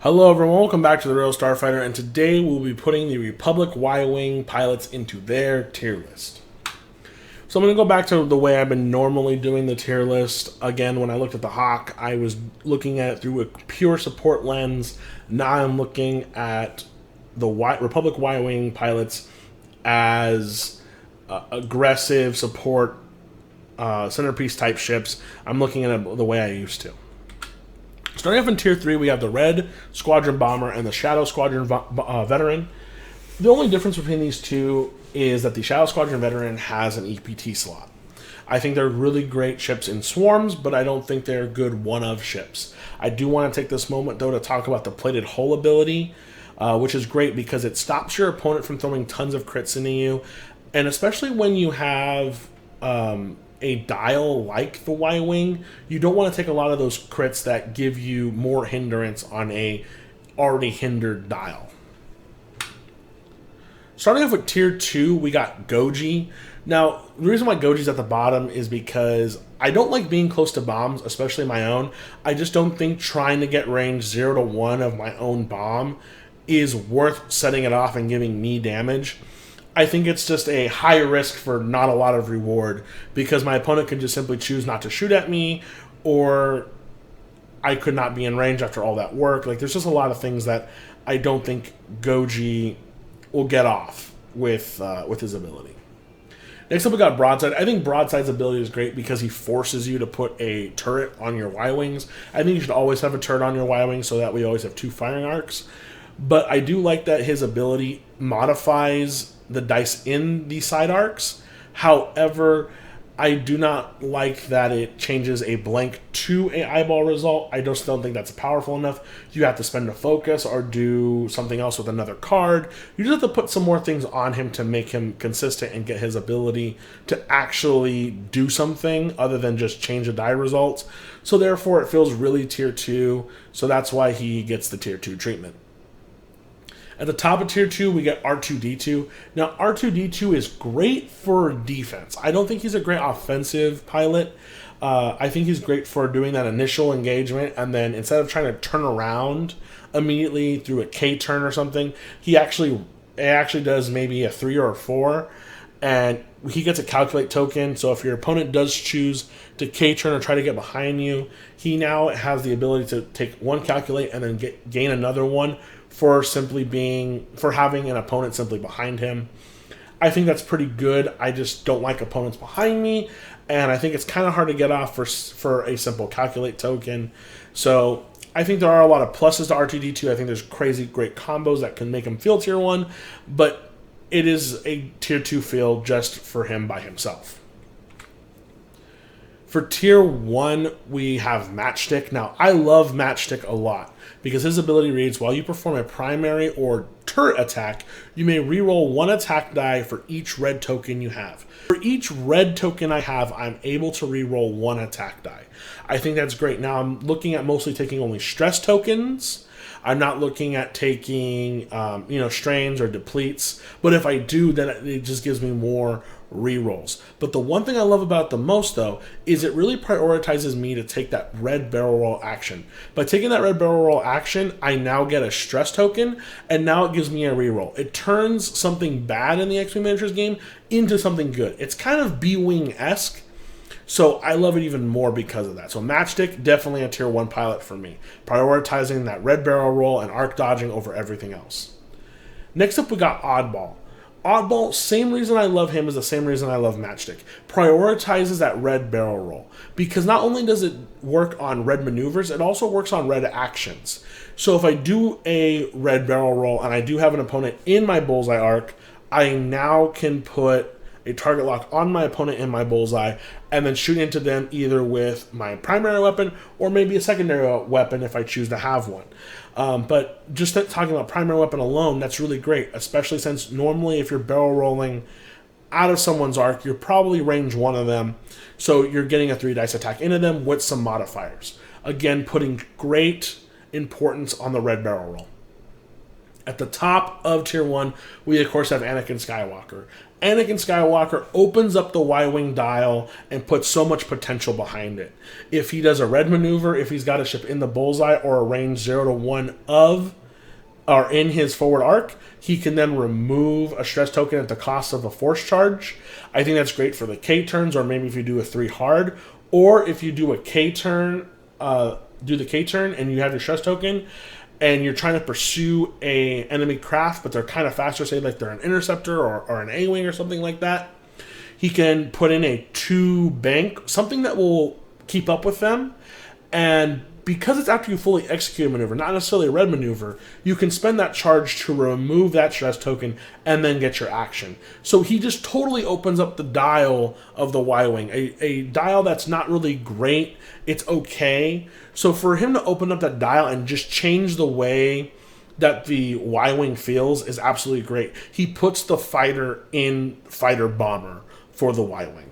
Hello everyone, welcome back to the Real Starfighter, and today we'll be putting the Republic Y-Wing pilots into their tier list. So I'm going to go back to the way I've been normally doing the tier list. Again, when I looked at the Hawk, I was looking at it through a pure support lens. Now I'm looking at the Republic Y-Wing pilots as aggressive support centerpiece type ships. I'm looking at it the way I used to. Starting off in Tier 3, we have the Red Squadron Bomber and the Shadow Squadron Veteran. The only difference between these two is that the Shadow Squadron Veteran has an EPT slot. I think they're really great ships in swarms, but I don't think they're good one-of ships. I do want to take this moment, though, to talk about the Plated Hull ability, which is great because it stops your opponent from throwing tons of crits into you, and especially when you have a dial like the Y-Wing, you don't want to take a lot of those crits that give you more hindrance on a already hindered dial. Starting off with Tier 2, we got Goji. Now, the reason why Goji's at the bottom is because I don't like being close to bombs, especially my own. I just don't think trying to get range 0 to 1 of my own bomb is worth setting it off and giving me damage. I think it's just a high risk for not a lot of reward because my opponent could just simply choose not to shoot at me, or I could not be in range after all that work. Like, there's just a lot of things that I don't think Goji will get off with his ability. Next up, we got Broadside. I think Broadside's ability is great because he forces you to put a turret on your Y-Wings. I think you should always have a turret on your Y-Wings so that we always have 2 firing arcs. But I do like that his ability modifies the dice in the side arcs. However, I do not like that it changes a blank to a eyeball result. I just don't think that's powerful enough. You have to spend a focus or do something else with another card. You just have to put some more things on him to make him consistent and get his ability to actually do something other than just change the die results. So therefore, it feels really Tier 2. So that's why he gets the Tier 2 treatment. At the top of Tier 2, we get R2-D2. Now, R2-D2 is great for defense. I don't think he's a great offensive pilot. I think he's great for doing that initial engagement, and then instead of trying to turn around immediately through a K-turn or something, it actually does maybe a 3 or a 4, and he gets a calculate token. So if your opponent does choose to K-turn or try to get behind you, he now has the ability to take one calculate and then gain another one for having an opponent simply behind him. I think that's pretty good. I just don't like opponents behind me, and I think it's kind of hard to get off for a simple calculate token. So I think there are a lot of pluses to R2-D2. I think there's crazy great combos that can make him feel Tier 1, but it is a Tier 2 feel just for him by himself. For Tier 1, we have Matchstick. Now, I love Matchstick a lot because his ability reads, while you perform a primary or turret attack, you may reroll 1 attack die for each red token you have. For each red token I have, I'm able to reroll 1 attack die. I think that's great. Now, I'm looking at mostly taking only stress tokens. I'm not looking at taking, strains or depletes. But if I do, then it just gives me more rerolls. But the one thing I love about it the most, though, is it really prioritizes me to take that red barrel roll action. By taking that red barrel roll action, I now get a stress token, and now it gives me a reroll. It turns something bad in the X-WingMinitures game into something good. It's kind of B-Wing-esque. So I love it even more because of that. So Matchstick, definitely a Tier 1 pilot for me. Prioritizing that red barrel roll and arc dodging over everything else. Next up, we got Oddball. Oddball, same reason I love him is the same reason I love Matchstick. Prioritizes that red barrel roll. Because not only does it work on red maneuvers, it also works on red actions. So if I do a red barrel roll and I do have an opponent in my bullseye arc, I now can put a target lock on my opponent in my bullseye and then shoot into them either with my primary weapon or maybe a secondary weapon if I choose to have one. But just talking about primary weapon alone, that's really great, especially since normally if you're barrel rolling out of someone's arc, you're probably range 1 of them, so you're getting a 3 dice attack into them with some modifiers. Again, putting great importance on the red barrel roll. At the top of Tier 1, we of course have Anakin Skywalker. Anakin Skywalker opens up the Y-Wing dial and puts so much potential behind it. If he does a red maneuver, if he's got a ship in the bullseye or a range 0 to 1 of, or in his forward arc, he can then remove a stress token at the cost of a force charge. I think that's great for the K turns, or maybe if you do a 3 hard, or if you do a K turn, do the K turn and you have your stress token, and you're trying to pursue a enemy craft, but they're kind of faster, say like they're an interceptor or an A-wing or something like that, he can put in a 2 bank, something that will keep up with them. And because it's after you fully execute a maneuver, not necessarily a red maneuver, you can spend that charge to remove that stress token and then get your action. So he just totally opens up the dial of the Y-Wing, a dial that's not really great. It's okay. So for him to open up that dial and just change the way that the Y-Wing feels is absolutely great. He puts the fighter in fighter bomber for the Y-Wing.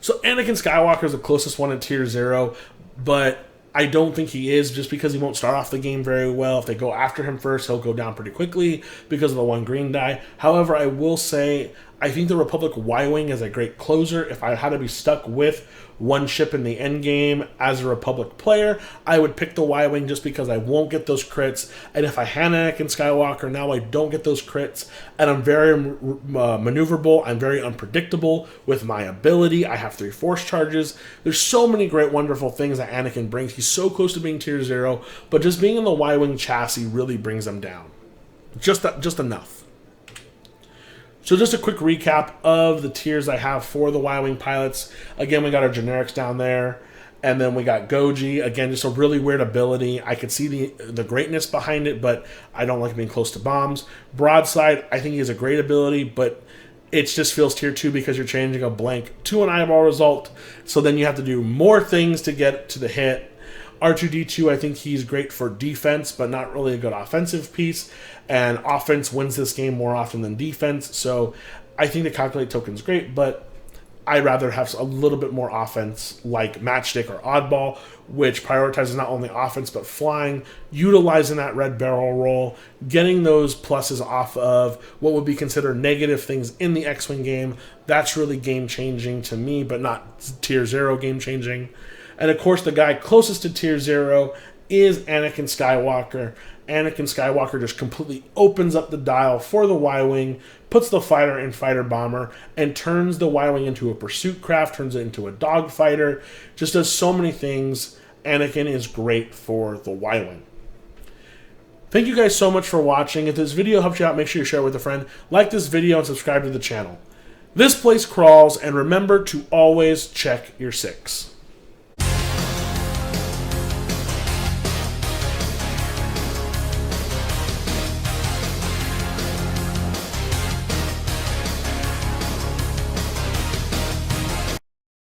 So Anakin Skywalker is the closest one in Tier 0, but I don't think he is, just because he won't start off the game very well. If they go after him first, he'll go down pretty quickly because of the 1 green die. However, I will say, I think the Republic Y-Wing is a great closer. If I had to be stuck with one ship in the end game as a Republic player, I would pick the Y-Wing just because I won't get those crits. And if I had Anakin Skywalker, now I don't get those crits. And I'm very maneuverable. I'm very unpredictable with my ability. I have 3 force charges. There's so many great, wonderful things that Anakin brings. He's so close to being Tier 0, but just being in the Y-Wing chassis really brings them down. Just enough. So just a quick recap of the tiers I have for the Y-Wing pilots. Again, we got our generics down there. And then we got Goji. Again, just a really weird ability. I could see the greatness behind it, but I don't like being close to bombs. Broadside, I think he has a great ability, but it just feels Tier 2 because you're changing a blank to an eyeball result. So then you have to do more things to get to the hit. R2-D2, I think he's great for defense, but not really a good offensive piece. And offense wins this game more often than defense. So I think the calculate token's great, but I'd rather have a little bit more offense like Matchstick or Oddball, which prioritizes not only offense but flying, utilizing that red barrel roll, getting those pluses off of what would be considered negative things in the X-Wing game. That's really game-changing to me, but not Tier 0 game-changing. And of course, the guy closest to Tier 0 is Anakin Skywalker. Anakin Skywalker just completely opens up the dial for the Y-Wing, puts the fighter in fighter bomber, and turns the Y-Wing into a pursuit craft, turns it into a dogfighter, just does so many things. Anakin is great for the Y-Wing. Thank you guys so much for watching. If this video helped you out, make sure you share it with a friend. Like this video and subscribe to the channel. This place crawls, and remember to always check your 6.